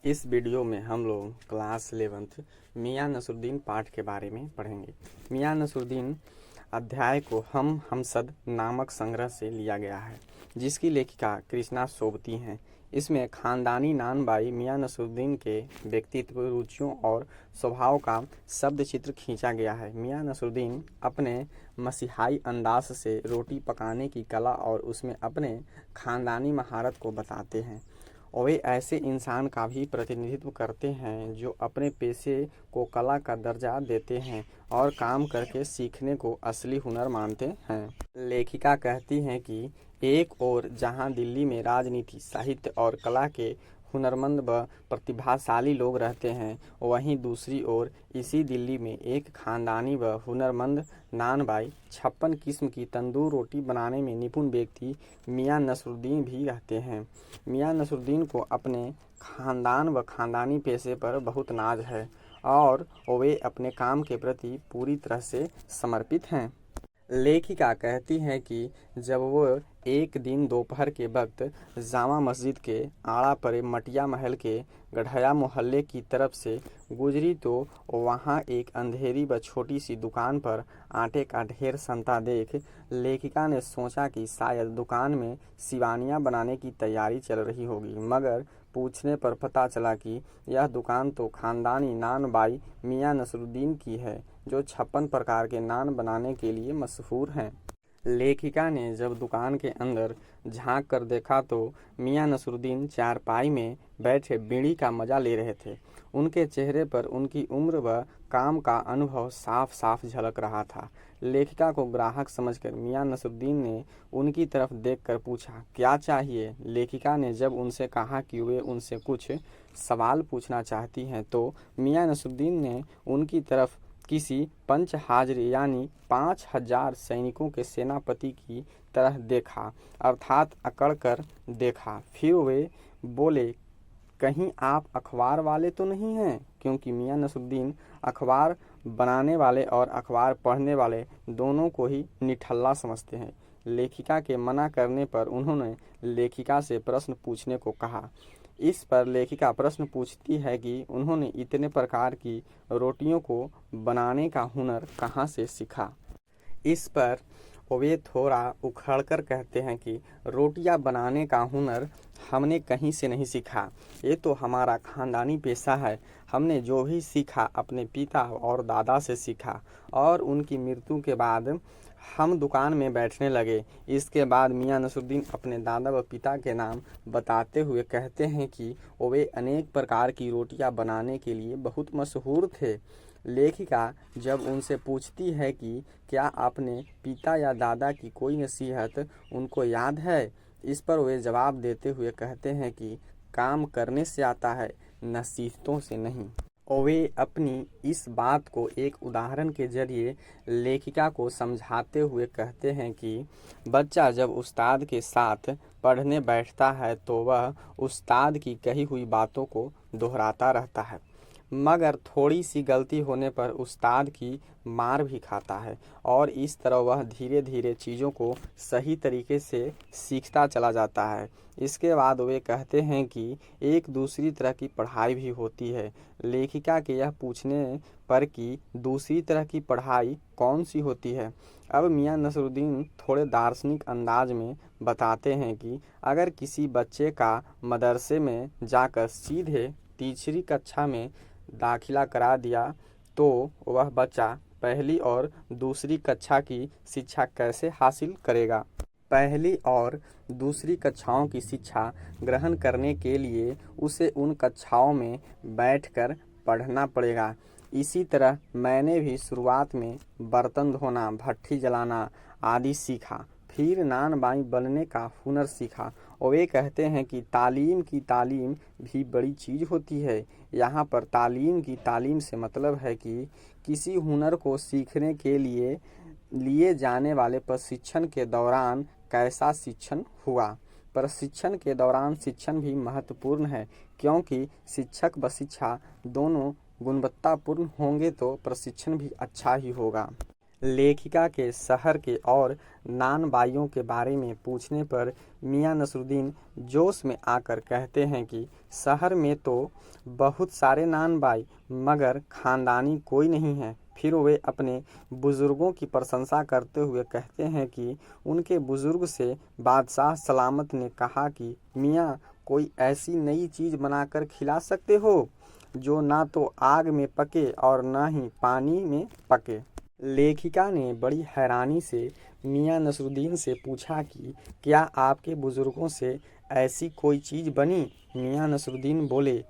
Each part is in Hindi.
इस वीडियो में हम लोग क्लास 11th मियां नसरुद्दीन पाठ के बारे में पढ़ेंगे। मियां नसरुद्दीन अध्याय को हमसद नामक संग्रह से लिया गया है, जिसकी लेखिका कृष्णा सोबती हैं। इसमें खानदानी नानबाई मियां नसरुद्दीन के व्यक्तित्व, रुचियों और स्वभाव का शब्द चित्र खींचा गया है। मियां नसरुद्दीन अपने मसीहाई अंदाज से रोटी पकाने की कला और उसमें अपने खानदानी महारत को बताते हैं। वे ऐसे इंसान का भी प्रतिनिधित्व करते हैं जो अपने पेशे को कला का दर्जा देते हैं और काम करके सीखने को असली हुनर मानते हैं। लेखिका कहती हैं कि एक ओर जहां दिल्ली में राजनीति, साहित्य और कला के हुनरमंद व प्रतिभाशाली लोग रहते हैं, वहीं दूसरी ओर इसी दिल्ली में एक खानदानी व हुनरमंद नानबाई 56 किस्म की तंदूर रोटी बनाने में निपुण व्यक्ति मियां नसरुद्दीन भी रहते हैं। मियां नसरुद्दीन को अपने खानदान व खानदानी पेशे पर बहुत नाज है और वे अपने काम के प्रति पूरी तरह से समर्पित हैं। लेखिका कहती हैं कि जब वो एक दिन दोपहर के वक्त जामा मस्जिद के आड़ा परे मटिया महल के गढ़या मोहल्ले की तरफ से गुजरी तो वहाँ एक अंधेरी व छोटी सी दुकान पर आटे का ढेर सनता देख लेखिका ने सोचा कि शायद दुकान में सिवानियाँ बनाने की तैयारी चल रही होगी, मगर पूछने पर पता चला कि यह दुकान तो खानदानी नानबाई मियां नसरुद्दीन की है, जो 56 प्रकार के नान बनाने के लिए मशहूर हैं। लेखिका ने जब दुकान के अंदर झांक कर देखा तो मियां नसरुद्दीन चारपाई में बैठे बीड़ी का मजा ले रहे थे। उनके चेहरे पर उनकी उम्र व काम का अनुभव साफ साफ झलक रहा था। लेखिका को ग्राहक समझकर मियां नसरुद्दीन ने उनकी तरफ देखकर पूछा, क्या चाहिए? लेखिका ने जब उनसे कहा कि वे उनसे कुछ सवाल पूछना चाहती हैं, तो मियां नसरुद्दीन ने उनकी तरफ किसी पंच हाजिर यानी 5000 सैनिकों के सेनापति की तरह देखा, अर्थात अकड़ कर देखा। फिर वे बोले, कहीं आप अखबार वाले तो नहीं हैं? क्योंकि मियां नसरुद्दीन अखबार बनाने वाले और अखबार पढ़ने वाले दोनों को ही निठल्ला समझते हैं। लेखिका के मना करने पर उन्होंने लेखिका से प्रश्न पूछने को कहा। इस पर लेखिका प्रश्न पूछती है कि उन्होंने इतने प्रकार की रोटियों को बनाने का हुनर कहाँ से सीखा। इस पर वे थोड़ा उखड़कर कहते हैं कि रोटियां बनाने का हुनर हमने कहीं से नहीं सीखा, ये तो हमारा खानदानी पेशा है। हमने जो भी सीखा अपने पिता और दादा से सीखा और उनकी मृत्यु के बाद हम दुकान में बैठने लगे। इसके बाद मियां नसरुद्दीन अपने दादा व पिता के नाम बताते हुए कहते हैं कि वे अनेक प्रकार की रोटियां बनाने के लिए बहुत मशहूर थे। लेखिका जब उनसे पूछती है कि क्या आपने पिता या दादा की कोई नसीहत उनको याद है, इस पर वे जवाब देते हुए कहते हैं कि काम करने से आता है, नसीहतों से नहीं। वे अपनी इस बात को एक उदाहरण के जरिए लेखिका को समझाते हुए कहते हैं कि बच्चा जब उस्ताद के साथ पढ़ने बैठता है तो वह उस्ताद की कही हुई बातों को दोहराता रहता है, मगर थोड़ी सी गलती होने पर उस्ताद की मार भी खाता है और इस तरह वह धीरे धीरे चीज़ों को सही तरीके से सीखता चला जाता है। इसके बाद वे कहते हैं कि एक दूसरी तरह की पढ़ाई भी होती है। लेखिका के यह पूछने पर कि दूसरी तरह की पढ़ाई कौन सी होती है, अब मियां नसरुद्दीन थोड़े दार्शनिक अंदाज में बताते हैं कि अगर किसी बच्चे का मदरसे में जाकर सीधे तीसरी कक्षा में दाखिला करा दिया तो वह बच्चा पहली और दूसरी कक्षा की शिक्षा कैसे हासिल करेगा। पहली और दूसरी कक्षाओं की शिक्षा ग्रहण करने के लिए उसे उन कक्षाओं में बैठकर पढ़ना पड़ेगा। इसी तरह मैंने भी शुरुआत में बर्तन धोना, भट्ठी जलाना आदि सीखा, फिर नानबाई बनने का हुनर सीखा। और वे कहते हैं कि तालीम की तालीम भी बड़ी चीज़ होती है। यहाँ पर तालीम की तालीम से मतलब है कि किसी हुनर को सीखने के लिए जाने वाले प्रशिक्षण के दौरान कैसा शिक्षण हुआ। प्रशिक्षण के दौरान शिक्षण भी महत्वपूर्ण है, क्योंकि शिक्षक व शिक्षा दोनों गुणवत्तापूर्ण होंगे तो प्रशिक्षण भी अच्छा ही होगा। लेखिका के शहर के और नान बाइयों के बारे में पूछने पर मियां नसरुद्दीन जोश में आकर कहते हैं कि शहर में तो बहुत सारे नान बाई मगर खानदानी कोई नहीं है। फिर वे अपने बुज़ुर्गों की प्रशंसा करते हुए कहते हैं कि उनके बुज़ुर्ग से बादशाह सलामत ने कहा कि मियाँ कोई ऐसी नई चीज़ बनाकर खिला सकते हो जो ना तो आग में पके और ना ही पानी में पके। लेखिका ने बड़ी हैरानी से मियां नसरुद्दीन से पूछा कि क्या आपके बुज़ुर्गों से ऐसी कोई चीज़ बनी। मियां नसरुद्दीन बोले,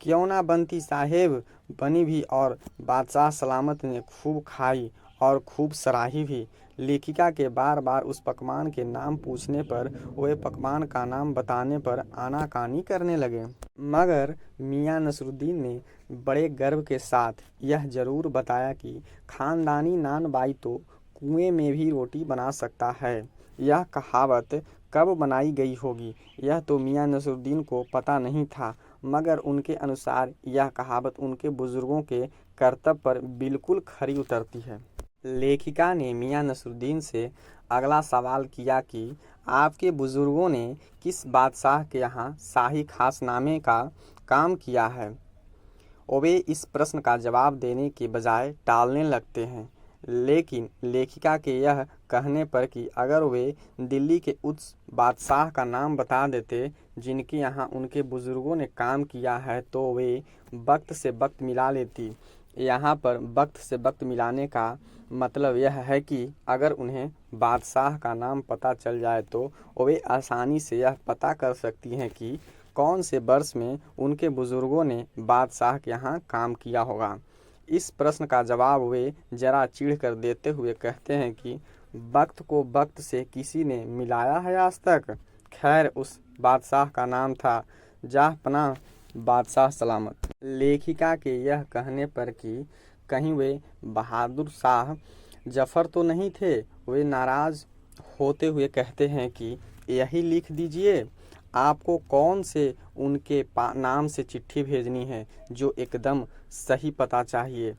क्यों ना बनती साहेब, बनी भी और बादशाह सलामत ने खूब खाई और खूब सराही भी। लेखिका के बार बार उस पकवान के नाम पूछने पर वे पकवान का नाम बताने पर आनाकानी करने लगे, मगर मियां नसरुद्दीन ने बड़े गर्व के साथ यह जरूर बताया कि खानदानी नान बाई तो कुएं में भी रोटी बना सकता है। यह कहावत कब बनाई गई होगी यह तो मियां नसरुद्दीन को पता नहीं था, मगर उनके अनुसार यह कहावत उनके बुजुर्गों के कर्तव्य पर बिल्कुल खरी उतरती है। लेखिका ने मियां नसरुद्दीन से अगला सवाल किया कि आपके बुजुर्गों ने किस बादशाह के यहाँ शाही खासनामे का काम किया है। वे इस प्रश्न का जवाब देने के बजाय टालने लगते हैं, लेकिन लेखिका के यह कहने पर कि अगर वे दिल्ली के उस बादशाह का नाम बता देते जिनके यहाँ उनके बुजुर्गों ने काम किया है तो वे वक्त से वक्त मिला लेती। यहाँ पर वक्त से वक्त मिलाने का मतलब यह है कि अगर उन्हें बादशाह का नाम पता चल जाए तो वे आसानी से यह पता कर सकती हैं कि कौन से वर्ष में उनके बुजुर्गों ने बादशाह के यहाँ काम किया होगा। इस प्रश्न का जवाब वे जरा चिढ़ कर देते हुए कहते हैं कि वक्त को वक्त से किसी ने मिलाया है आज तक। खैर, उस बादशाह का नाम था जाह पनाह बादशाह सलामत। लेखिका के यह कहने पर कि कहीं वे बहादुर शाह जफर तो नहीं थे, वे नाराज होते हुए कहते हैं कि यही लिख दीजिए, आपको कौन से उनके नाम से चिट्ठी भेजनी है जो एकदम सही पता चाहिए।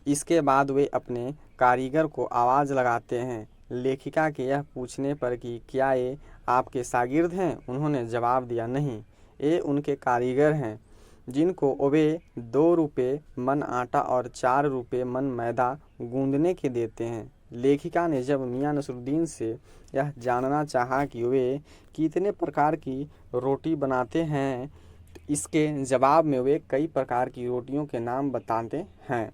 इसके बाद वे अपने कारीगर को आवाज़ लगाते हैं। लेखिका के यह पूछने पर कि क्या ये आपके शागिर्द हैं, उन्होंने जवाब दिया, नहीं, ये उनके कारीगर हैं जिनको वे 2 रुपये मन आटा और 4 रुपये मन मैदा गूंदने के देते हैं। लेखिका ने जब मियां नसरुद्दीन से यह जानना चाहा कि वे कितने प्रकार की रोटी बनाते हैं, इसके जवाब में वे कई प्रकार की रोटियों के नाम बताते हैं।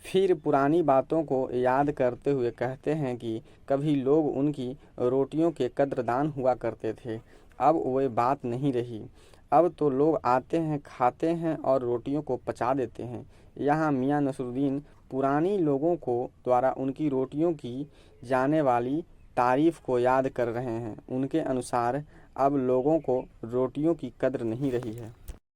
फिर पुरानी बातों को याद करते हुए कहते हैं कि कभी लोग उनकी रोटियों के कद्रदान हुआ करते थे, अब वह बात नहीं रही। अब तो लोग आते हैं, खाते हैं और रोटियों को पचा देते हैं। यहाँ मियां नसरुद्दीन पुरानी लोगों को द्वारा उनकी रोटियों की जाने वाली तारीफ को याद कर रहे हैं। उनके अनुसार अब लोगों को रोटियों की कद्र नहीं रही है।